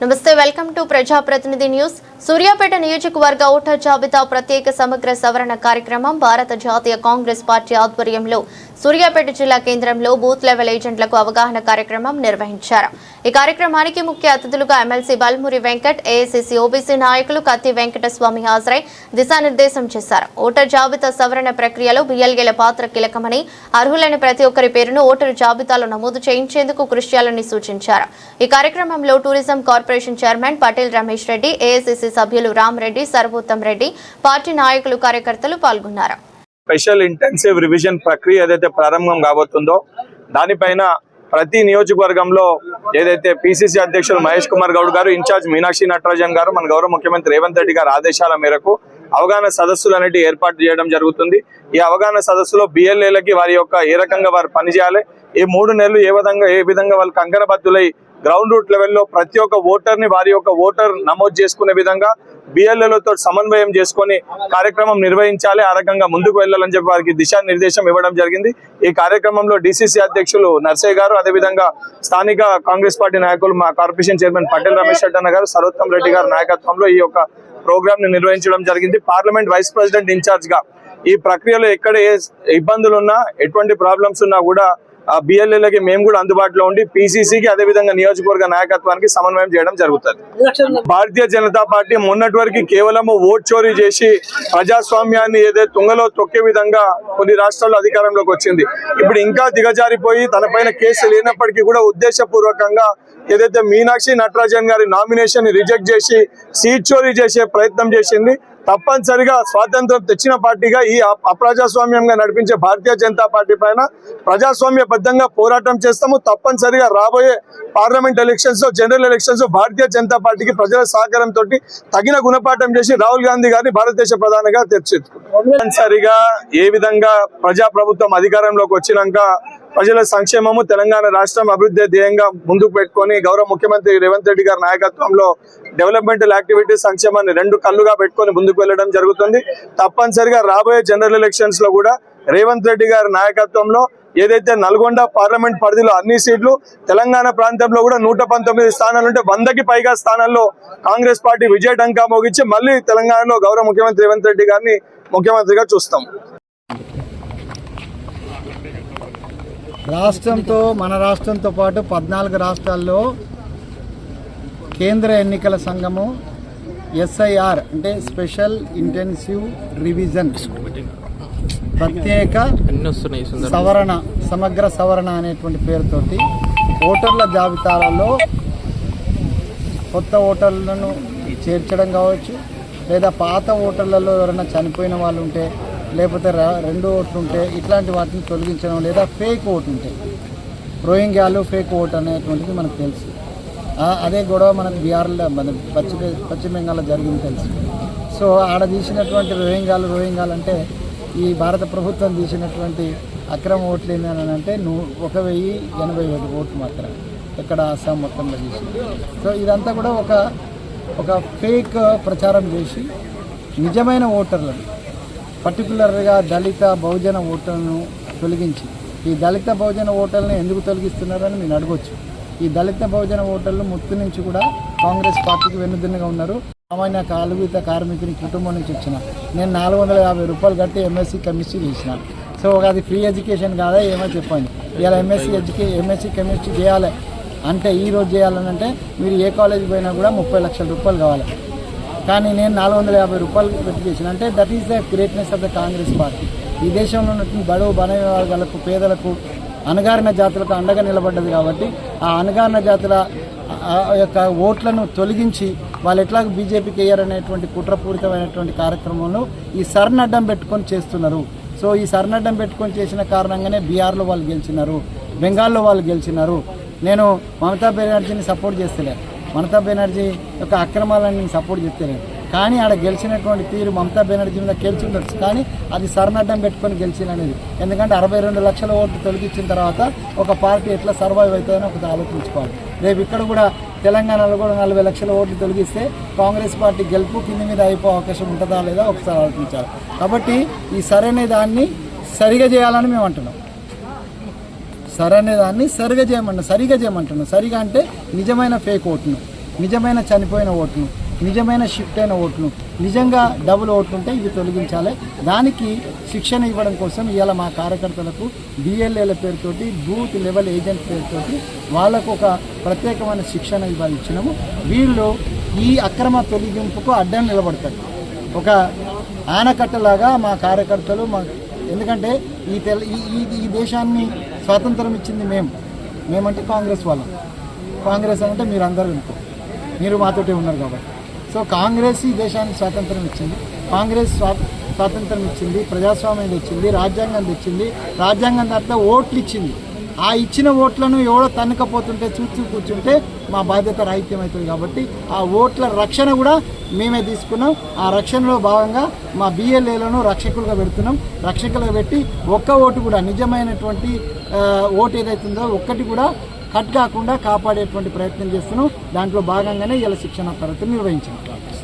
నమస్తే, welcome to ప్రజాప్రతినిధి news. Suryapet నియోజకవర్గ ఓటర్ జాబితా ప్రత్యేక సమగ్ర సవరణ కార్యక్రమం భారత జాతీయ కాంగ్రెస్ పార్టీ ఆధ్వర్యంలో సూర్యాపేట జిల్లా కేంద్రంలో బూత్ లెవెల్ ఏజెంట్లకు అవగాహన కార్యక్రమం నిర్వహించారు. ఈ కార్యక్రమానికి ముఖ్య అతిథులుగా MLC Balmuri Venkat, AICC OBC నాయకులు కత్తి వెంకటస్వామి హాజరై దిశానిర్దేశం చేశారు. ఓటర్ జాబితా సవరణ ప్రక్రియలో బిఎల్ఏల పాత్ర కీలకమని, అర్హులైన ప్రతి ఒక్కరి పేరును ఓటరు జాబితాలో నమోదు చేయించేందుకు కృషి చేయాలని సూచించారు. ఈ కార్యక్రమంలో tourism corporation chairman Patel Ramesh Reddy, AICC సభ్యులు రామ్ రెడ్డి, సర్వోత్తం రెడ్డి, పార్టీ నాయకులు, కార్యకర్తలు పాల్గొన్నారు. స్పెషల్ ఇంటెన్సివ్ రివిజన్ ప్రక్రియ ఏదైతే ప్రారంభం కాబోతుందో దానిపైన ప్రతి నియోజకవర్గంలో ఏదైతే పిసిసి అధ్యక్షులు మహేష్ కుమార్ గౌడ్ గారు, ఇన్ఛార్జ్ మీనాక్షి నటరాజన్ గారు, మన గౌరవ ముఖ్యమంత్రి రేవంత్ రెడ్డి గారి ఆదేశాల మేరకు అవగాహన సదస్సులు అనేవి ఏర్పాటు చేయడం జరుగుతుంది. ఈ అవగాహన సదస్సులో బిఎల్ఏలకి వారి యొక్క ఏ రకంగా వారు పనిచేయాలి, ఈ 3 నెలలు ఏ విధంగా వాళ్ళు కంకణబద్దులై గ్రౌండ్ రూట్ లెవెల్లో ప్రతి ఒక్క ఓటర్ని వారి యొక్క ఓటర్ నమోదు చేసుకునే విధంగా బిఎల్ఏలతో సమన్వయం చేసుకొని కార్యక్రమం నిర్వహించాలి, ఆ రకంగా ముందుకు వెళ్ళాలని చెప్పి వారికి దిశానిర్దేశం ఇవ్వడం జరిగింది. ఈ కార్యక్రమంలో డిసిసి అధ్యక్షులు నర్సయ్య గారు, అదేవిధంగా స్థానిక కాంగ్రెస్ పార్టీ నాయకులు మా కార్పొరేషన్ చైర్మన్ పటేల్ రమేష్ రెడ్డి గారు, సర్వోత్తం రెడ్డి గారి నాయకత్వంలో ఈ యొక్క ప్రోగ్రామ్ ని నిర్వహించడం జరిగింది. పార్లమెంట్ వైస్ ప్రెసిడెంట్ ఇన్ఛార్జ్ గా ఈ ప్రక్రియలో ఎక్కడ ఏ ఇబ్బందులు ఉన్నా, ఎటువంటి ప్రాబ్లమ్స్ ఉన్నా కూడా బిఎల్ఏలకి మేము కూడా అందుబాటులో ఉండి పిసిసికి అదేవిధంగా నియోజకవర్గ నాయకత్వానికి సమన్వయం చేయడం జరుగుతుంది. భారతీయ జనతా పార్టీ మొన్నటి వరకు కేవలం ఓట్ చోరీ చేసి ప్రజాస్వామ్యాన్ని ఏదైతే తుంగలో తొక్కే విధంగా కొన్ని రాష్ట్రాల్లో అధికారంలోకి వచ్చింది. ఇప్పుడు ఇంకా దిగజారిపోయి తనపైన కేసు లేనప్పటికీ కూడా ఉద్దేశపూర్వకంగా ఏదైతే మీనాక్షి నటరాజన్ గారి నామినేషన్ రిజెక్ట్ చేసి సీట్ చోరీ చేసే ప్రయత్నం చేసింది. తప్పనిసరిగా స్వాతంత్రం తెచ్చిన పార్టీగా ఈ అప్రజాస్వామ్యంగా నడిపించే భారతీయ జనతా పార్టీ పైన ప్రజాస్వామ్యబద్ధంగా పోరాటం చేస్తాము. తప్పనిసరిగా రాబోయే parliament elections, general elections Bharatiya Janata పార్టీకి ప్రజల సహకారంతో తగిన గుణపాఠం చేసి రాహుల్ గాంధీ గారిని భారతదేశ ప్రధానిగా తెచ్చేట్టుకుంటాం. తప్పనిసరిగా ఏ విధంగా ప్రజాప్రభుత్వం అధికారంలోకి వచ్చినాక ప్రజల సంక్షేమము, తెలంగాణ రాష్ట్రం అభివృద్ధి ధ్యేయంగా ముందుకు పెట్టుకొని గౌరవ ముఖ్యమంత్రి రేవంత్ రెడ్డి గారి నాయకత్వంలో డెవలప్మెంటల్ యాక్టివిటీస్, సంక్షేమాన్ని 2 కళ్ళుగా పెట్టుకొని ముందుకు వెళ్ళడం జరుగుతుంది. తప్పనిసరిగా రాబోయే జనరల్ ఎలక్షన్స్ లో కూడా రేవంత్ రెడ్డి గారి నాయకత్వంలో ఏదైతే నల్గొండ పార్లమెంట్ పరిధిలో అన్ని సీట్లు, తెలంగాణ ప్రాంతంలో కూడా 119 స్థానాలు ఉంటే 100కి పైగా స్థానాల్లో కాంగ్రెస్ పార్టీ విజయ డంకా మోగించి మళ్ళీ తెలంగాణలో గౌరవ ముఖ్యమంత్రి రేవంత్ రెడ్డి గారిని ముఖ్యమంత్రిగా చూస్తాం. మన రాష్ట్రంతో పాటు 14 రాష్ట్రాల్లో కేంద్ర ఎన్నికల సంఘము ఎస్ఐఆర్ అంటే స్పెషల్ ఇంటెన్సివ్ రివిజన్ ప్రత్యేక సవరణ, సమగ్ర సవరణ అనేటువంటి పేరుతోటి ఓటర్ల జాబితాలలో కొత్త ఓటర్లను చేర్చడం కావచ్చు, లేదా పాత ఓటర్లలో ఎవరైనా చనిపోయిన వాళ్ళు ఉంటే, లేకపోతే 2 ఓట్లు ఉంటే ఇట్లాంటి వాటిని తొలగించడం, లేదా ఫేక్ ఓటు ఉంటే, రోహింగ్యాలు ఫేక్ ఓటు అనేటువంటిది మనకు తెలుసు. అదే గొడవ మనకు బీహార్లో, మన పశ్చిమ బెంగాల్లో జరిగింది తెలుసు. సో ఆడ తీసినటువంటి రోహింగ్యాలు అంటే ఈ భారత ప్రభుత్వం తీసినటువంటి అక్రమ ఓట్లు ఏంటని అంటే 1087 ఓట్లు మాత్రం ఇక్కడ అస్సాం మొత్తంలో తీసింది. సో ఇదంతా కూడా ఒక ఫేక్ ప్రచారం చేసి నిజమైన ఓటర్లను, పర్టికులర్గా దళిత బహుజన ఓటర్లను తొలగించి, ఈ దళిత బహుజన ఓటర్లను ఎందుకు తొలగిస్తున్నారని మీరు అడగొచ్చు. ఈ దళిత బహుజన ఓటర్లు ముత్తు నుంచి కూడా కాంగ్రెస్ పార్టీకి వెన్నుదిన్నగా ఉన్నారు. సామాన్య కాలుగీత కార్మికుని కుటుంబం నుంచి వచ్చిన నేను 450 రూపాయలు కట్టి ఎంఎస్సీ కెమిస్ట్రీ చేసిన. సో అది ఫ్రీ ఎడ్యుకేషన్ కాదా ఏమో చెప్పండి. ఇలా ఎంఎస్సీ కెమిస్ట్రీ చేయాలి అంటే, ఈరోజు చేయాలని అంటే మీరు ఏ కాలేజీకి పోయినా కూడా 30 లక్షల రూపాయలు కావాలి. కానీ నేను 450 రూపాయలు పెట్టి చేసిన అంటే that is the greatness of the Congress party. ఈ దేశంలో ఉన్నటువంటి బడుగు బలవర్గాలకు, పేదలకు, అణగారిన జాతులకు అండగా నిలబడ్డది. కాబట్టి ఆ అణగారిన జాతుల యొక్క ఓట్లను తొలగించి వాళ్ళు ఎట్లాగో బీజేపీకి వేయారనేటువంటి కుట్రపూరితమైనటువంటి కార్యక్రమంలో ఈ సర్నడ్డం పెట్టుకొని చేస్తున్నారు. సో ఈ సర్నడ్డం పెట్టుకొని చేసిన కారణంగానే బీహార్లో వాళ్ళు గెలిచినారు, బెంగాల్లో వాళ్ళు గెలిచినారు. నేను మమతా బెనర్జీని సపోర్ట్ చేస్తలేను, మమతా బెనర్జీ యొక్క అక్రమాలను నేను సపోర్ట్ చేస్తలేను. కానీ ఆడ గెలిచినటువంటి తీరు మమతా బెనర్జీ మీద గెలిచి ఉండొచ్చు, కానీ అది సర్నడ్డం పెట్టుకొని గెలిచిననేది. ఎందుకంటే 62 లక్షల ఓట్లు తొలగించిన తర్వాత ఒక పార్టీ ఎట్లా సర్వైవ్ అవుతుందని ఒకటి ఆలోచించుకోవాలి. రేపు ఇక్కడ కూడా తెలంగాణలో కూడా 40 లక్షల ఓట్లు తొలగిస్తే కాంగ్రెస్ పార్టీ గెలుపు కింది మీద అయిపోయే అవకాశం ఉంటుందా లేదా ఒకసారి ఆలోచించాలి. కాబట్టి ఈ సరైన దాన్ని సరిగా చేయాలని మేము అంటున్నాం. సరైన దాన్ని సరిగా చేయమంటున్నాం. సరిగా అంటే నిజమైన ఫేక్ ఓటును నిజమైన చనిపోయిన ఓటును, నిజమైన షిఫ్ట్ అయిన ఓటును, నిజంగా డబుల్ ఓట్లు ఉంటే ఇవి తొలగించాలి. దానికి శిక్షణ ఇవ్వడం కోసం ఇవాళ మా కార్యకర్తలకు బిఎల్ఏల పేరుతోటి బూత్ లెవెల్ ఏజెంట్ పేరుతోటి వాళ్ళకు ఒక ప్రత్యేకమైన శిక్షణ ఇచ్చినాము. వీళ్ళు ఈ అక్రమ తొలగింపుకు అడ్డం నిలబడతారు. ఒక ఆనకట్టలాగా మా కార్యకర్తలు ఎందుకంటే ఈ దేశాన్ని స్వాతంత్రం ఇచ్చింది మేమంటే కాంగ్రెస్ వాళ్ళం. కాంగ్రెస్ అంటే మీరు అందరూ మీరు మాతోటే ఉన్నారు కాబట్టి. సో కాంగ్రెస్ ఈ దేశానికి స్వాతంత్రం ఇచ్చింది. కాంగ్రెస్ స్వాతంత్రం ఇచ్చింది, ప్రజాస్వామ్యం తెచ్చింది, రాజ్యాంగం తెచ్చింది, రాజ్యాంగం తర్వాత ఓట్లు ఇచ్చింది. ఆ ఇచ్చిన ఓట్లను ఎవడో తన్నుకపోతుంటే చూస్తూ కూర్చుంటే మా బాధ్యత రాహిత్యం అవుతుంది. కాబట్టి ఆ ఓట్ల రక్షణ కూడా మేమే తీసుకున్నాం. ఆ రక్షణలో భాగంగా మా బిఎల్ఏలను రక్షకులుగా పెడుతున్నాం. రక్షకులుగా పెట్టి ఒక్క ఓటు కూడా నిజమైనటువంటి ఓటు ఏదైతుందో ఒక్కటి కూడా కట్ కాకుండా కాపాడేటువంటి ప్రయత్నం చేస్తున్నాం. దాంట్లో భాగంగానే ఇలా శిక్షణ తరగతులు నిర్వహించాం.